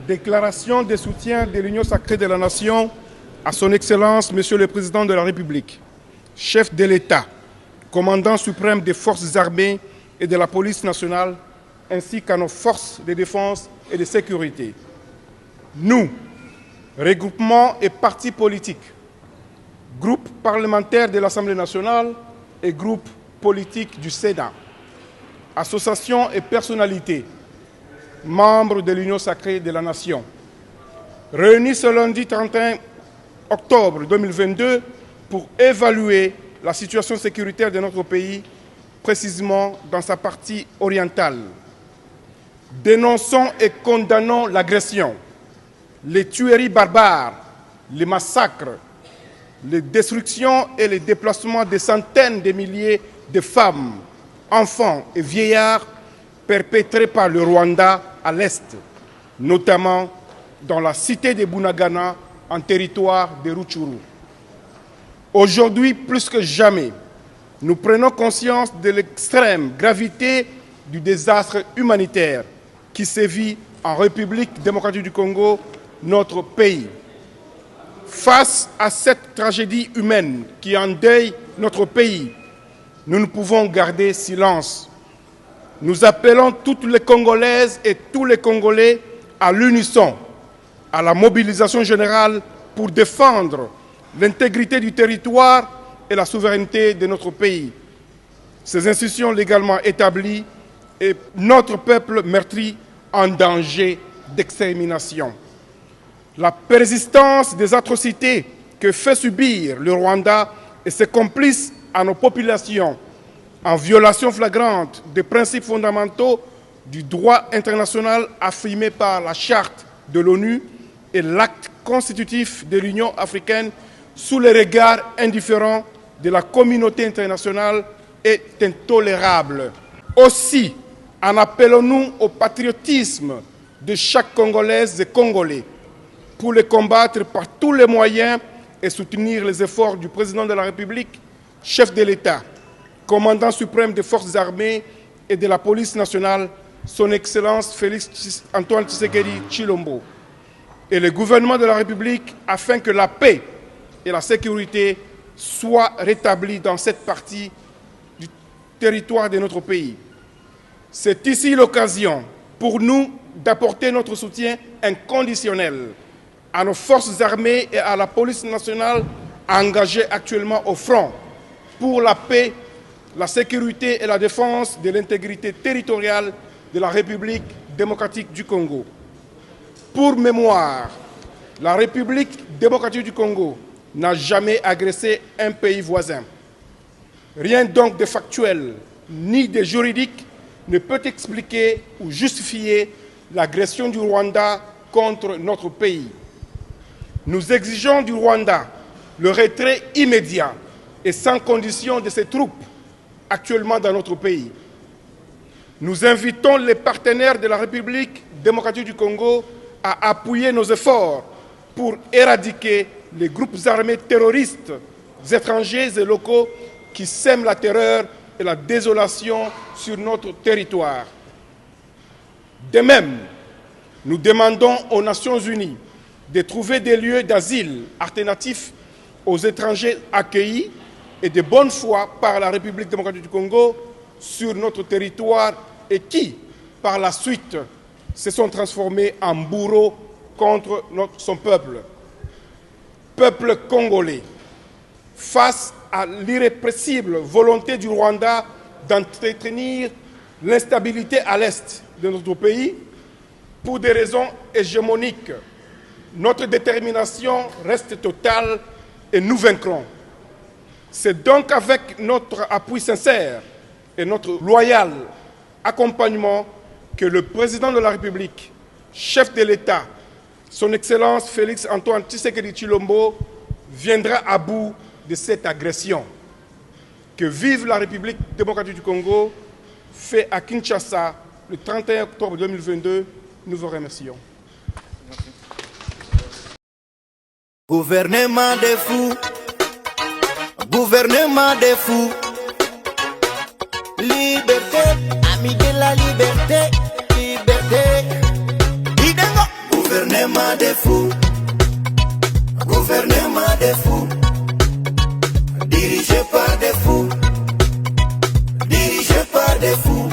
Déclaration de soutien de l'Union sacrée de la Nation à son Excellence, Monsieur le Président de la République, chef de l'État, commandant suprême des forces armées et de la police nationale, ainsi qu'à nos forces de défense et de sécurité. Nous, regroupements et partis politiques, groupes parlementaires de l'Assemblée nationale et groupes politiques du Sénat, associations et personnalités, membres de l'Union sacrée de la Nation, réunis ce lundi 31 octobre 2022 pour évaluer la situation sécuritaire de notre pays, précisément dans sa partie orientale. Dénonçons et condamnons l'agression, les tueries barbares, les massacres, les destructions et les déplacements de centaines de milliers de femmes, enfants et vieillards perpétrés par le Rwanda à l'est, notamment dans la cité de Bunagana, en territoire de Rutshuru. Aujourd'hui, plus que jamais, nous prenons conscience de l'extrême gravité du désastre humanitaire qui sévit en République démocratique du Congo, notre pays. Face à cette tragédie humaine qui endeuille notre pays, nous ne pouvons garder silence. Nous appelons toutes les Congolaises et tous les Congolais à l'unisson, à la mobilisation générale pour défendre l'intégrité du territoire et la souveraineté de notre pays. Ces institutions légalement établies et notre peuple meurtri en danger d'extermination. La persistance des atrocités que fait subir le Rwanda et ses complices à nos populations, en violation flagrante des principes fondamentaux du droit international affirmé par la Charte de l'ONU et l'acte constitutif de l'Union africaine sous le regard indifférent de la communauté internationale est intolérable. Aussi, en appelons-nous au patriotisme de chaque Congolaise et Congolais pour les combattre par tous les moyens et soutenir les efforts du Président de la République, chef de l'État, commandant suprême des forces armées et de la police nationale, son Excellence Félix Antoine Tshisekedi Tshilombo, et le gouvernement de la République afin que la paix et la sécurité soient rétablies dans cette partie du territoire de notre pays. C'est ici l'occasion pour nous d'apporter notre soutien inconditionnel à nos forces armées et à la police nationale engagées actuellement au front pour la paix, la sécurité et la défense de l'intégrité territoriale de la République démocratique du Congo. Pour mémoire, la République démocratique du Congo n'a jamais agressé un pays voisin. Rien donc de factuel ni de juridique ne peut expliquer ou justifier l'agression du Rwanda contre notre pays. Nous exigeons du Rwanda le retrait immédiat et sans condition de ses troupes actuellement dans notre pays. Nous invitons les partenaires de la République démocratique du Congo à appuyer nos efforts pour éradiquer les groupes armés terroristes étrangers et locaux qui sèment la terreur et la désolation sur notre territoire. De même, nous demandons aux Nations Unies de trouver des lieux d'asile alternatifs aux étrangers accueillis et de bonne foi par la République démocratique du Congo sur notre territoire et qui, par la suite, se sont transformés en bourreaux contre son peuple. Peuple congolais, face à l'irrépressible volonté du Rwanda d'entretenir l'instabilité à l'est de notre pays, pour des raisons hégémoniques, notre détermination reste totale et nous vaincrons. C'est donc avec notre appui sincère et notre loyal accompagnement que le Président de la République, chef de l'État, son Excellence Félix Antoine Tshisekedi Tshilombo, viendra à bout de cette agression. Que vive la République démocratique du Congo, fait à Kinshasa le 31 octobre 2022. Nous vous remercions. Gouvernement des fous, gouvernement des fous. Liberté, ami de la liberté, liberté. Idengo. Gouvernement des fous, gouvernement des fous, dirigé par des fous, dirigé par des fous.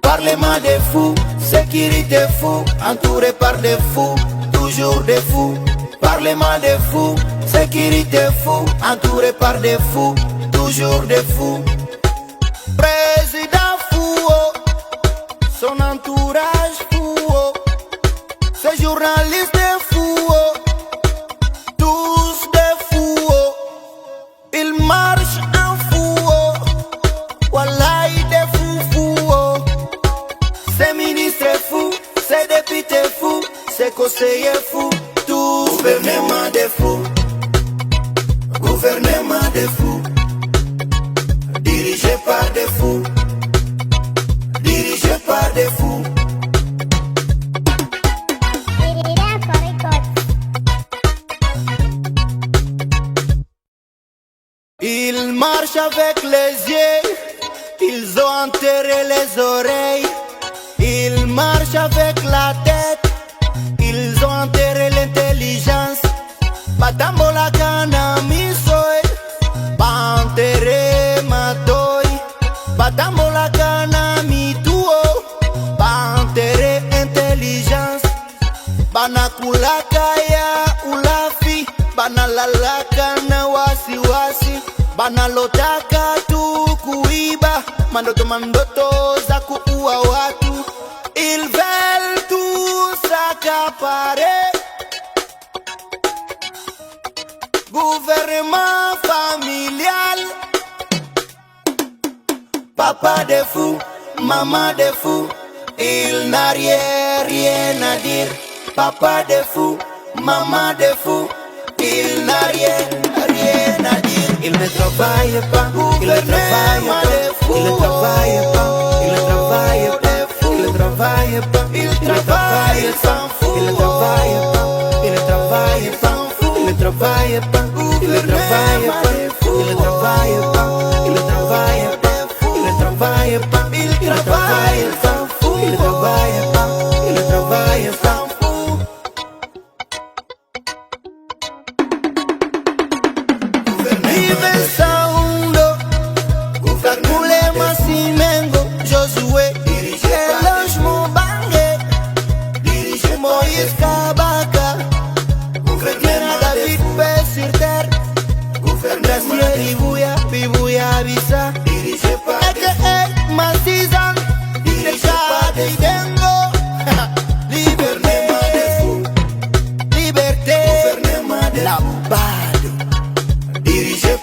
Parlement des fous, sécurité fou, entouré par des fous, toujours des fous. Parlement des fous, sécurité fou, entouré par des fous, toujours des fous. Président fou, oh, son entourage fou, oh, ces journalistes fous, oh, tous des fous, oh, ils marchent en fou, oh, wallahi des fous fous, oh, ces ministres fous, ces députés fous, ces conseillers fous, tous. Gouvernement des fous, gouvernement des fous, dirigé par des fous, dirigé par des fous. Ils marchent avec les yeux, ils ont enterré les oreilles. Ils marchent avec la tête, ils ont enterré l'intelligence. Batambola kana misoy, ba enterré matoy. Batambola kana mituo, ba enterré intelligence. Banakulaka ya ulafi, banalalaka na wasiwasi. Banalotaka tu kuiba, mandoto za kuua watu. Ils veulent tout s'accaparer. Gouvernement familial. Papa des fous, maman des fous, il n'a rien à dire. Papa des fous, maman des fous, il n'a rien à dire. Il ne travaille pas, il ne travaille pas, il ne travaille pas, il ne travaille pas, il ne travaille pas, il travaille sans fou, il ne travaille pas, il ne travaille pas, il ne travaille pas, il ne travaille pas, il ne travaille pas, il ne travaille pas, il ne travaille pas, il travaille sans fou, il ne travaille pas, il ne travaille sans fou. Vive Saundo, Mulema Simengo, Josué, Eloge Mobange, Moïse Kabaka, Gouverneur David paix sur terre, Gouverneur Ribuya, Bibuya Bisa, dirigé par Eke Masizan, dirigé par des Dengo, liberté, gouvernement de la Bado, dirigé